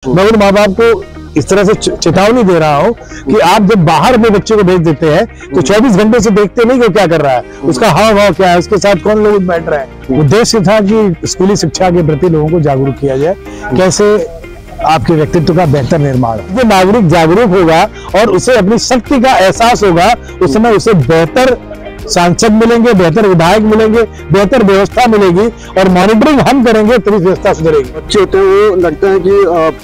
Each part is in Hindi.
मैं उन माँ बाप को इस तरह से चेतावनी दे रहा हूँ कि आप जब बाहर अपने बच्चे को भेज देते हैं तो 24 घंटे से देखते नहीं कि वो क्या कर रहा है, उसका हाव भाव क्या है, उसके साथ कौन लोग बैठ रहे हैं। उद्देश्य था कि स्कूली शिक्षा के प्रति लोगों को जागरूक किया जाए, कैसे आपके व्यक्तित्व का बेहतर निर्माण। जो नागरिक जागरूक होगा और उसे अपनी शक्ति का एहसास होगा, उस समय उसे बेहतर सांसद मिलेंगे, बेहतर विधायक मिलेंगे, बेहतर व्यवस्था मिलेगी और मॉनिटरिंग हम करेंगे तभी व्यवस्था सुधरेगी। बच्चे होते हैं वो लगता है कि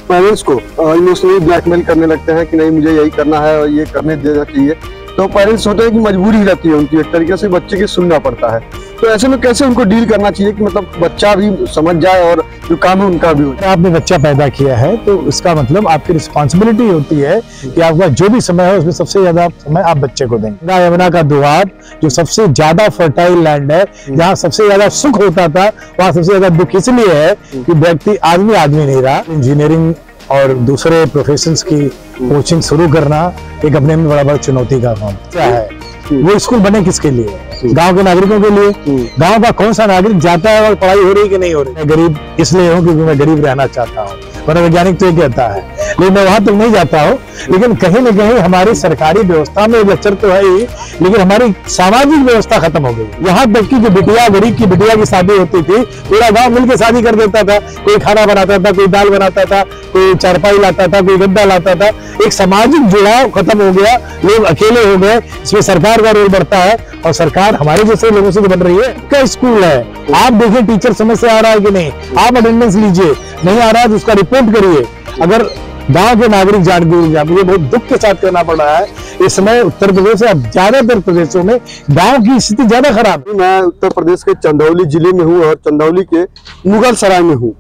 पेरेंट्स को इमोशनली ब्लैकमेल करने लगते हैं कि नहीं मुझे यही करना है और ये करने देना चाहिए, तो पेरेंट्स होते हैं कि मजबूरी रहती है उनकी, एक तरीके से बच्चे की सुनना पड़ता है। तो ऐसे में कैसे उनको डील करना चाहिए कि मतलब बच्चा भी समझ जाए और जो काम है उनका भी हो। आपने बच्चा पैदा किया है तो इसका मतलब आपकी रिस्पॉन्सिबिलिटी होती है कि आपका जो भी समय है उसमें सबसे ज्यादा समय आप बच्चे को देंगे। गंगा यमुना का दोआब जो सबसे ज्यादा फर्टाइल लैंड है, जहाँ सबसे ज्यादा सुख होता था, वहाँ सबसे ज्यादा दुख इसलिए है कि व्यक्ति आदमी नहीं रहा। इंजीनियरिंग और दूसरे प्रोफेशंस की कोचिंग शुरू करना एक अपने में बड़ा चुनौती का काम क्या है। वो स्कूल बने किसके लिए? गांव के नागरिकों के लिए। गांव का कौन सा नागरिक जाता है और पढ़ाई हो रही कि नहीं हो रही? मैं गरीब इसलिए हूँ क्योंकि मैं गरीब रहना चाहता हूँ, वरना वैज्ञानिक तो ये कहता है, लेकिन मैं वहां तक नहीं जाता हूँ। लेकिन कहीं न कहीं हमारी सरकारी व्यवस्था में लचर तो है ही, लेकिन हमारी सामाजिक व्यवस्था खत्म हो गई। यहाँ तक की जो बिटिया, गरीब की बिटिया की शादी होती थी, पूरा गाँव मिलकर शादी कर देता था। कोई खाना बनाता था, कोई दाल बनाता था, कोई चारपाई लाता था, कोई गद्दा लाता था। एक सामाजिक जुड़ाव खत्म हो गया, लोग अकेले हो गए। इसमें सरकार का रोल बढ़ता है और सरकार हमारे जैसे लोगों से बन रही है। क्या स्कूल है, आप देखिए टीचर समय से आ रहा है कि नहीं, आप अटेंडेंस लीजिए, नहीं आ रहा है तो उसका रिपोर्ट करिए। अगर गांव के नागरिक जागरूक, मुझे बहुत दुख के साथ करना पड़ रहा है इस समय उत्तर प्रदेश से, ज्यादातर प्रदेशों में गांव की स्थिति ज्यादा खराब है। मैं उत्तर प्रदेश के चंदौली जिले में हूँ और चंदौली के मुगल सराय में हूँ।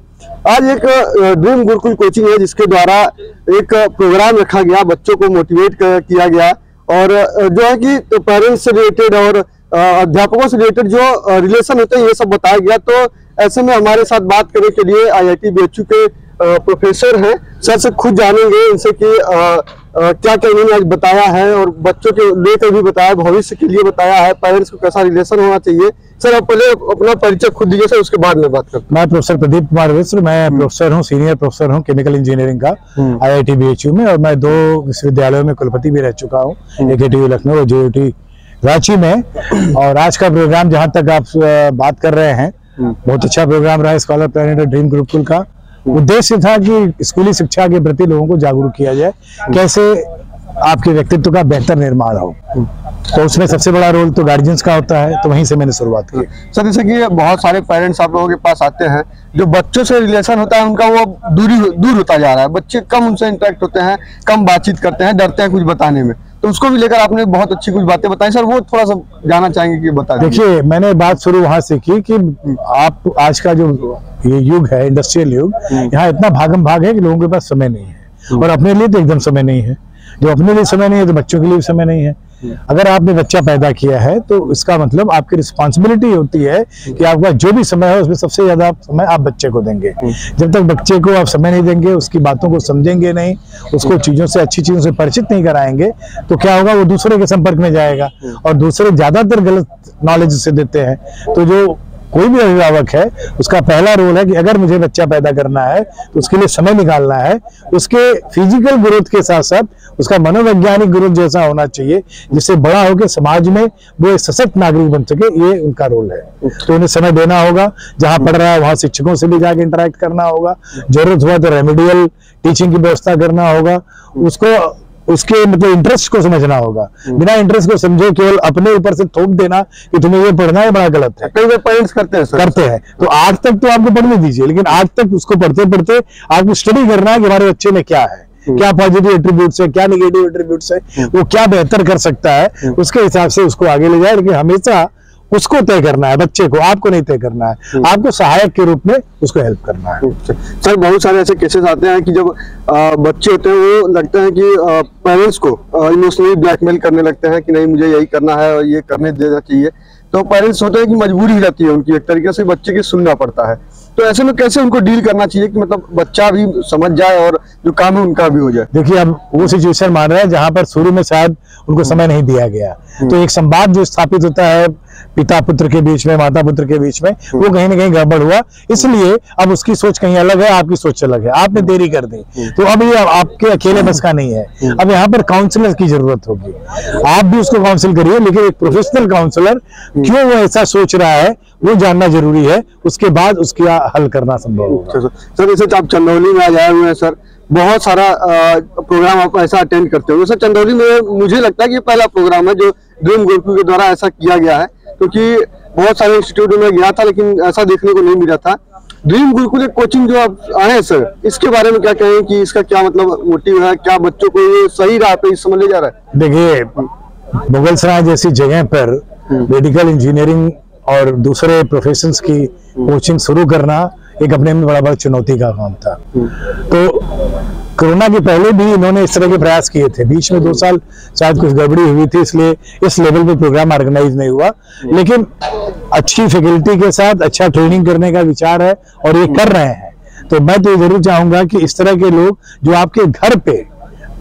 आज एक ड्रीम गुरुकुल कोचिंग है जिसके द्वारा एक प्रोग्राम रखा गया, बच्चों को मोटिवेट किया गया और जो है कि पेरेंट्स से रिलेटेड और अध्यापकों से रिलेटेड जो रिलेशन होते हैं ये सब बताया गया। तो ऐसे में हमारे साथ बात करने के लिए IIT BHU के प्रोफेसर हैं, सर से खुद जानेंगे इनसे कि क्या क्या इन्होंने आज बताया है और बच्चों के लेकर भी बताया, भविष्य के लिए बताया है, पेरेंट्स को कैसा रिलेशन होना चाहिए। सर आप पहले अपना परिचय खुद दीजिए सर, उसके बाद में बात करते हैं। मैं प्रोफेसर प्रदीप कुमार मिश्र, मैं प्रोफेसर हूँ, सीनियर प्रोफेसर हूँ केमिकल इंजीनियरिंग का IIT BHU में, और मैं 2 विश्वविद्यालयों में कुलपति भी रह चुका हूँ, एक ATU लखनऊ और JUT रांची में। और आज का प्रोग्राम जहाँ तक आप बात कर रहे हैं, बहुत अच्छा प्रोग्राम रहा स्कॉलर प्लैनेट और ड्रीम गुरुकुल का। उद्देश्य था कि स्कूली शिक्षा के प्रति लोगों को जागरूक किया जाए, कैसे आपके व्यक्तित्व का बेहतर निर्माण हो। तो उसमें सबसे बड़ा रोल तो गार्जियंस का होता है, तो वहीं से मैंने शुरुआत की। सर जैसे कि बहुत सारे पेरेंट्स आप लोगों के पास आते हैं, जो बच्चों से रिलेशन होता है उनका वो दूर होता जा रहा है, बच्चे कम उनसे इंटरेक्ट होते हैं, कम बातचीत करते हैं, डरते हैं कुछ बताने में। तो उसको भी लेकर आपने बहुत अच्छी कुछ बातें बताई सर, वो थोड़ा सा जानना चाहेंगे कि बता दीजिए। देखिए, मैंने बात शुरू वहां से की कि आप आज का जो ये युग है, इंडस्ट्रियल युग, यहाँ इतना भागम भाग है कि लोगों के पास समय नहीं है, और अपने लिए तो एकदम समय नहीं है। जो अपने लिए समय नहीं है तो बच्चों के लिए भी समय नहीं है। अगर आपने बच्चा पैदा किया है तो इसका मतलब आपकी रिस्पॉन्सिबिलिटी होती है कि आपका जो भी समय है उसमें सबसे ज्यादा समय आप बच्चे को देंगे। जब तक बच्चे को आप समय नहीं देंगे, उसकी बातों को समझेंगे नहीं, उसको चीजों से, अच्छी चीजों से परिचित नहीं कराएंगे, तो क्या होगा, वो दूसरे के संपर्क में जाएगा और दूसरे ज्यादातर गलत नॉलेज से देते हैं। तो जो कोई भी अभिभावक है, उसका पहला रोल है कि अगर मुझे बच्चा पैदा करना है तो उसके लिए समय निकालना है। उसके फिजिकल ग्रोथ के साथ साथ उसका मनोवैज्ञानिक ग्रोथ जैसा होना चाहिए, जिससे बड़ा होकर समाज में वो एक सशक्त नागरिक बन सके, ये उनका रोल है। तो उन्हें समय देना होगा, जहां पढ़ रहा है वहां शिक्षकों से भी जाके इंटरेक्ट करना होगा, जरूरत हुआ तो रेमेडियल टीचिंग की व्यवस्था करना होगा, उसको उसके मतलब इंटरेस्ट को समझना होगा। बिना इंटरेस्ट को समझे केवल अपने ऊपर से थोप देना कि तुम्हें ये पढ़ना है, बड़ा गलत है। कई बार पेरेंट्स करते हैं तो 8 तक तो आपको पढ़ने दीजिए, लेकिन 8 तक उसको पढ़ते पढ़ते आपको स्टडी करना है कि हमारे बच्चे में क्या है, क्या पॉजिटिव एट्रीब्यूट्स है, क्या नेगेटिव एट्रीब्यूट्स है, वो क्या बेहतर कर सकता है, उसके हिसाब से उसको आगे ले जाए। लेकिन हमेशा उसको तय करना है, बच्चे को, आपको नहीं तय करना है। आपको सहायक के रूप में उसको हेल्प करना है। सर बहुत सारे ऐसे केसेस आते हैं कि जब बच्चे होते हैं वो लगता है कि पेरेंट्स को इमोशनली ब्लैकमेल करने लगते हैं कि नहीं मुझे यही करना है और ये करने देना चाहिए। तो पेरेंट्स होते हैं कि मजबूरी रहती है उनकी, एक तरीके से बच्चे की सुनना पड़ता है। तो ऐसे में कैसे उनको डील करना चाहिए कि मतलब बच्चा भी समझ जाए और जो काम है उनका भी हो जाए? देखिए, अब वो सिचुएशन मान रहे हैं जहां पर शुरू में शायद उनको समय नहीं दिया गया, तो एक संवाद जो स्थापित होता है पिता पुत्र के बीच में, माता पुत्र के बीच में, वो कहीं ना कहीं गड़बड़ हुआ। इसलिए अब उसकी सोच कहीं अलग है, आपकी सोच अलग है, आपने देरी कर दी, तो अब ये आपके अकेले बस का नहीं है। अब यहाँ पर काउंसलर की जरूरत होगी, आप भी उसको काउंसिल करिए, लेकिन एक प्रोफेशनल काउंसलर क्यों वो ऐसा सोच रहा है वो जानना जरूरी है, उसके बाद उसका हल करना संभव होगा। सर जैसे आप चंदौली में आज आए हुए हैं सर, बहुत सारा प्रोग्राम आप ऐसा अटेंड करते हो सर। चंदौली में मुझे लगता है कि पहला प्रोग्राम है जो ड्रीम गुरुकुल के द्वारा ऐसा किया गया है, क्योंकि बहुत सारे इंस्टीट्यूट में गया था लेकिन ऐसा देखने को नहीं मिला था। ड्रीम गुरुकुल एक कोचिंग जो आप आए हैं सर, इसके बारे में क्या कहें कि इसका क्या मतलब मोटिव है, क्या बच्चों को ये सही राह पे इस समय ले जा रहा है? देखिए, मुगलसराय जैसी जगह पर मेडिकल इंजीनियरिंग और दूसरे प्रोफेशंस की कोचिंग शुरू करना एक अपने में बड़ा चुनौती का काम था। तो कोरोना के पहले भी इन्होंने इस तरह के प्रयास किए थे, बीच में 2 साल शायद कुछ गड़बड़ी हुई थी, इसलिए इस लेवल पे प्रोग्राम ऑर्गेनाइज नहीं हुआ, लेकिन अच्छी फैकल्टी के साथ अच्छा ट्रेनिंग करने का विचार है और ये कर रहे हैं। तो मैं तो जरूर चाहूंगा कि इस तरह के लोग जो आपके घर पे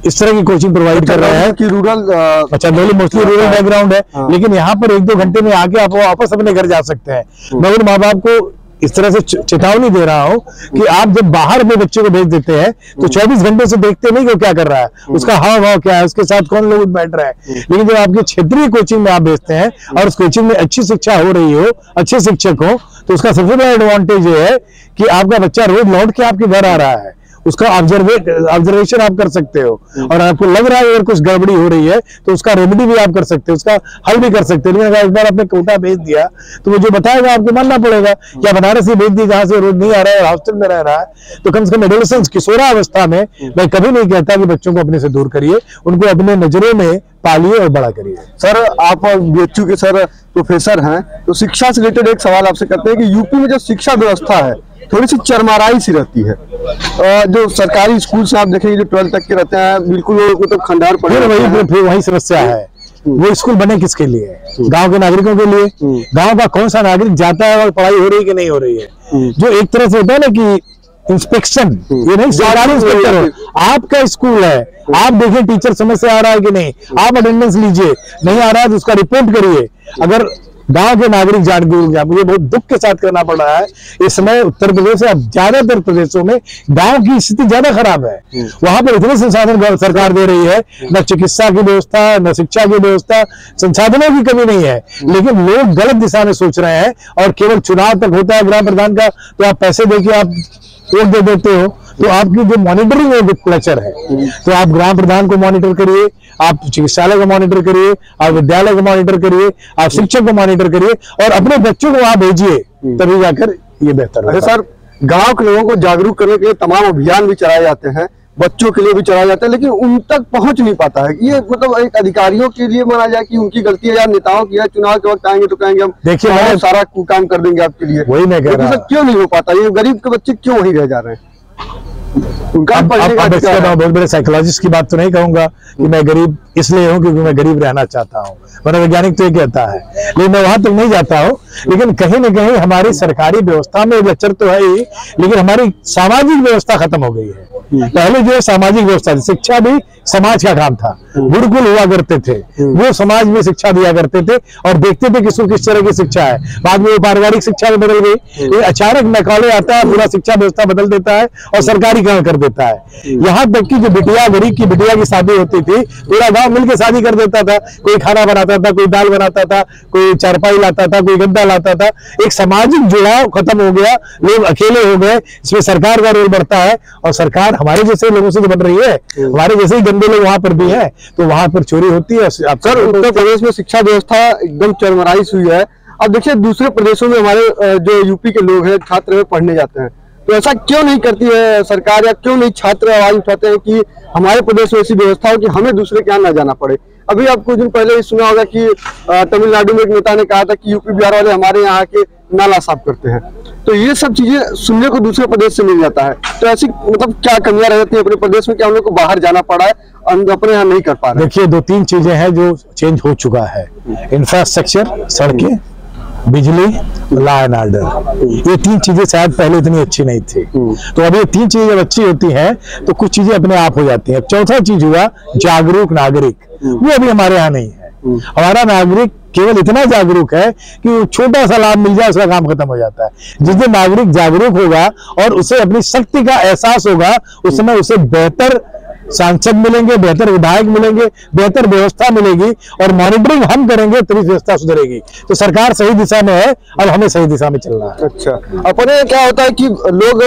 इस तरह की कोचिंग प्रोवाइड कर रहे हैं कि rural, Chandauli mostly rural background है, लेकिन यहाँ पर 1-2 घंटे में आके आप वापस अपने घर जा सकते हैं। मैं उन माँ बाप को इस तरह से चेतावनी दे रहा हूँ कि आप जब बाहर में बच्चे को भेज देते हैं तो 24 घंटे से देखते नहीं कि वो क्या कर रहा है, उसका हाव भाव क्या है, उसके साथ कौन लोग बैठ रहे हैं। लेकिन जब आपके क्षेत्रीय कोचिंग में आप भेजते हैं और उस कोचिंग में अच्छी शिक्षा हो रही हो, अच्छे शिक्षक हो, तो उसका सबसे बड़ा एडवांटेज ये है कि आपका बच्चा रोज लौट के आपके घर आ रहा है, उसका ऑब्जर्वेशन आप कर सकते हो, और आपको लग रहा है अगर कुछ गड़बड़ी हो रही है तो उसका रेमेडी भी आप कर सकते हो, उसका हल भी कर सकते हो। लेकिन अगर एक बार आपने कोटा भेज दिया तो वो जो बताएगा आपको मानना पड़ेगा। या बनारस ही भेज दी जहां से रोज नहीं आ रहा है और हॉस्टल में रह रहा है, तो कम से कम एडोलेसेंस किशोरावस्था में मैं कभी नहीं कहता कि बच्चों को अपने से दूर करिए, उनको अपने नजरों में पालिए और बड़ा करिए। सर आप बीएचयू के सर प्रोफेसर हैं, तो शिक्षा से रिलेटेड एक सवाल आपसे करते हैं कि यूपी में जो शिक्षा व्यवस्था है थोड़ी सी चरमराई सी रहती है। जो सरकारी स्कूल से आप देखेंगे जो 12 तक के रहते हैं बिल्कुल मतलब खंडार पड़े, वही समस्या है। वो स्कूल बने किसके लिए? गांव के नागरिकों के लिए। गांव का कौन सा नागरिक जाता है और पढ़ाई हो रही है कि नहीं हो रही है? जो एक तरह से होता है ना कि इंस्पेक्शन, ये नहीं सरकारी इंस्पेक्टर हो, आपका स्कूल है, आप देखिए टीचर समझ से आ रहा है कि नहीं, आप अटेंडेंस लीजिए, नहीं आ रहा है तो उसका रिपोर्ट करिए। अगर गांव के नागरिक जान मुझे बहुत दुख के साथ करना पड़ रहा है इस समय उत्तर प्रदेश और ज्यादातर प्रदेशों में गांव की स्थिति ज्यादा खराब है। वहां पर इतने संसाधन सरकार दे रही है, न चिकित्सा की व्यवस्था, न शिक्षा की व्यवस्था, संसाधनों की कमी नहीं है, लेकिन लोग गलत दिशा में सोच रहे हैं। और केवल चुनाव तक होता है ग्राम प्रधान का, तो आप पैसे देके आप वोट दे देते हो, तो आपकी जो मॉनिटरिंग है वो क्लचर है। तो आप ग्राम प्रधान को मॉनिटर करिए, आप चिकित्सालय को मॉनिटर करिए, आप विद्यालय को मॉनिटर करिए, आप शिक्षक को मॉनिटर करिए और अपने बच्चों को वहां भेजिए, तभी जाकर ये बेहतर है। सर गांव के लोगों को जागरूक करने के लिए तमाम अभियान भी चलाए जाते हैं, बच्चों के लिए भी चलाया जाता है, लेकिन उन तक पहुंच नहीं पाता है। ये मतलब एक अधिकारियों के लिए माना जाए कि उनकी गलती है या नेताओं की है? चुनाव के वक्त आएंगे तो कहेंगे हम देखिए सारा काम कर देंगे आपके लिए, वही मैं कह रहा हूं। क्यों नहीं हो पाता? ये गरीब के बच्चे क्यों वहीं रह जा रहे हैं? उनका बहुत बड़े साइकोलॉजिस्ट की बात तो नहीं कहूंगा कि मैं गरीब इसलिए हूं क्योंकि मैं गरीब रहना चाहता हूं, मनोवैज्ञानिक तो ये कहता है, लेकिन मैं वहां तक नहीं जाता हूं। लेकिन कहीं न कहीं हमारी सरकारी व्यवस्था में लचर तो है ही, लेकिन हमारी सामाजिक व्यवस्था खत्म हो गई है। पहले जो है सामाजिक व्यवस्था, शिक्षा भी समाज का काम था, गुरुकुल हुआ करते थे, वो समाज में शिक्षा दिया करते थे और देखते थे किसको किस तरह की शिक्षा है। बाद में वो पारिवारिक शिक्षा में बदल गई, ये अचानक मैकाले आता है, पूरा शिक्षा व्यवस्था बदल देता है और सरकारीकरण कर देता है। यहाँ तक कि जो बिटिया, गरीब की बिटिया की शादी होती थी, पूरा गांव मिलकर शादी कर देता था, कोई खाना बनाता था, कोई दाल बनाता था, कोई चारपाई लाता था, कोई गद्दा लाता था। एक सामाजिक जुड़ाव खत्म हो गया, लोग अकेले हो गए। इसमें सरकार का रोल बढ़ता है और सरकार हमारे जैसे लोगों से बन रही है, हमारे जैसे ही गंदे लोग वहां पर भी हैं, तो वहां पर चोरी होती है। सर उत्तर प्रदेश में शिक्षा व्यवस्था एकदम चरमराई हुई है। अब देखिए दूसरे प्रदेशों में हमारे जो यूपी के लोग हैं छात्र पढ़ने जाते हैं, तो ऐसा क्यों नहीं करती है सरकार, या क्यों नहीं छात्र आवाज उठाते हैं कि हमारे प्रदेश में ऐसी व्यवस्था हो कि हमें दूसरे के यहाँ न जाना पड़े? अभी आप कुछ दिन पहले ही सुना होगा कि तमिलनाडु में एक नेता ने कहा था कि यूपी बिहार वाले हमारे यहाँ के नाला साफ करते हैं। तो ये सब चीजें सुनने को दूसरे प्रदेश से मिल जाता है। तो ऐसी मतलब क्या कमियां रह जाती है अपने प्रदेश में, क्या हम लोग को बाहर जाना पड़ा है, अपने यहाँ नहीं कर पा रहे? देखिए 2-3 चीजें हैं जो चेंज हो चुका है। इंफ्रास्ट्रक्चर, सड़कें बिजली, लॉ एंड ऑर्डर, ये 3 चीजें शायद पहले इतनी अच्छी नहीं थी। तो अब ये 3 चीजें जब अच्छी होती हैं तो कुछ चीजें अपने आप हो जाती हैं। चौथा चीज हुआ जागरूक नागरिक, वो अभी हमारे यहाँ नहीं है। हमारा नागरिक केवल इतना जागरूक है कि छोटा सा लाभ मिल जाए उसका काम खत्म हो जाता है। जिस दिन नागरिक जागरूक होगा और उसे अपनी शक्ति का एहसास होगा, उस समय उसे बेहतर सांसद मिलेंगे, बेहतर विधायक मिलेंगे, बेहतर व्यवस्था मिलेगी और मॉनिटरिंग हम करेंगे तभी व्यवस्था सुधरेगी। तो सरकार सही दिशा में है, अब हमें सही दिशा में चलना है। अच्छा, अपने क्या होता है कि लोग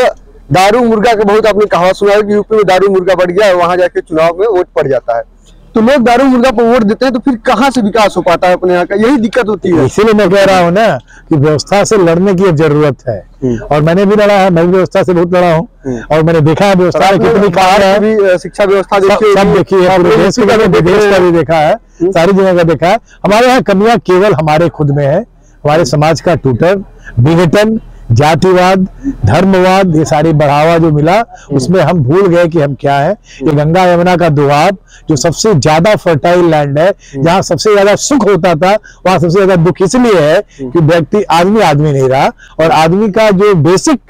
दारू मुर्गा के बहुत आपने कहावत सुना है कि यूपी में दारू मुर्गा बढ़ गया और वहां जाके चुनाव में वोट पड़ जाता है। तो लोग दारू मुर्गा पर वोट देते हैं, तो फिर कहाँ से विकास हो पाता है अपने यहाँ का? यही दिक्कत होती है। इसीलिए मैं कह रहा हूँ ना कि व्यवस्था से लड़ने की अब जरूरत है, और मैंने भी लड़ा है, मैं भी व्यवस्था से बहुत लड़ा हूँ और मैंने देखा है व्यवस्था में कितनी कार है, शिक्षा व्यवस्था सब देखी है, पूरे देश का भी देखा है, सारी जगह का देखा है। हमारे यहाँ कमियां केवल हमारे खुद में है। हमारे समाज का टूटन, विघटन, जातिवाद, धर्मवाद, ये सारी बढ़ावा जो मिला उसमें हम भूल गए कि हम क्या है। ये गंगा यमुना का दोआब जो सबसे ज्यादा फर्टाइल लैंड है, जहाँ सबसे ज्यादा सुख होता था, वहां सबसे ज्यादा दुख इसलिए है कि व्यक्ति आदमी नहीं रहा और आदमी का जो बेसिक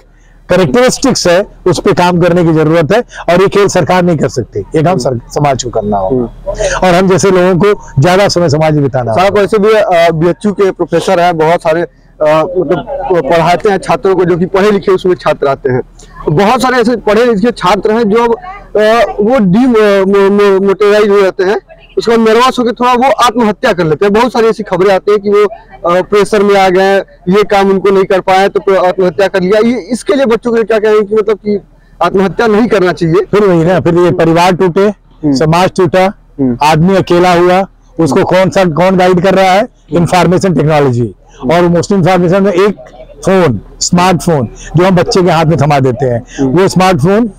कैरेक्टरिस्टिक्स है उस पे काम करने की जरूरत है। और ये खेल सरकार नहीं कर सकती, ये काम समाज को करना होगा और हम जैसे लोगों को ज्यादा समय समाज में बिताना होगा। वैसे भी BHU के प्रोफेसर है, बहुत सारे मतलब पढ़ाते हैं छात्रों को, जो कि पढ़े लिखे उसमें छात्र आते हैं। बहुत सारे ऐसे पढ़े लिखे छात्र हैं जो वो डिमोटिवाइज हो जाते हैं, उसके बाद नर्वस होकर थोड़ा वो आत्महत्या कर लेते हैं। बहुत सारी ऐसी खबरें आती है कि वो प्रेशर में आ गए, ये काम उनको नहीं कर पाए तो आत्महत्या कर लिया। ये इसके लिए बच्चों को क्या कहें कि मतलब कि आत्महत्या नहीं करना चाहिए? फिर वही ना, फिर ये परिवार टूटे, समाज टूटा, आदमी अकेला हुआ, उसको कौन गाइड कर रहा है? Information technology. और मोस्ट इंफॉर्मेशन में एक फोन, स्मार्टफोन जो हम बच्चे के हाथ में थमा देते हैं, वो स्मार्टफोन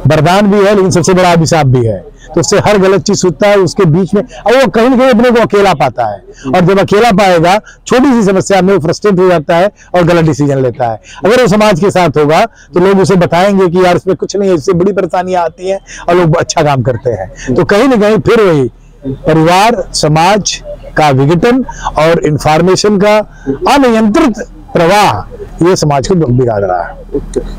वरदान भी है लेकिन सबसे बड़ा अभिशाप भी है। तो उससे हर गलत चीज सुनता है, उसके बीच में और वो कहीं ना कहीं अपने को अकेला पाता है, और जब अकेला पाएगा छोटी सी समस्या में वो फ्रस्ट्रेट हो जाता है और गलत डिसीजन लेता है। अगर वो समाज के साथ होगा तो लोग उसे बताएंगे कि यार इसमें कुछ नहीं है, इससे बड़ी परेशानियां आती हैं, और लोग अच्छा काम करते हैं। तो कहीं ना कहीं फिर वही परिवार समाज का विघटन और इंफॉर्मेशन का अनियंत्रित प्रवाह ये समाज को बिगाड़ रहा है।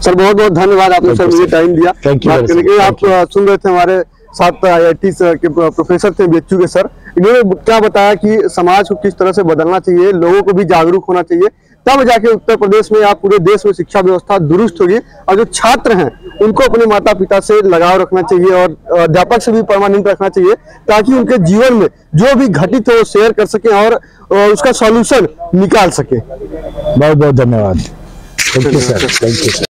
सर बहुत बहुत धन्यवाद, आपने सर मुझे टाइम दिया। आप सुन रहे थे हमारे साथ IIT के प्रोफेसर थे BHU के सर, इन्होंने क्या बताया कि समाज को किस तरह से बदलना चाहिए, लोगों को भी जागरूक होना चाहिए, तब जाके उत्तर प्रदेश में या पूरे देश में शिक्षा व्यवस्था दुरुस्त होगी। और जो छात्र हैं उनको अपने माता पिता से लगाव रखना चाहिए और अध्यापक से भी परमानेंट रखना चाहिए, ताकि उनके जीवन में जो भी घटित हो वो शेयर कर सके और उसका सॉल्यूशन निकाल सके। बहुत बहुत धन्यवाद। Thank you sir, thank you.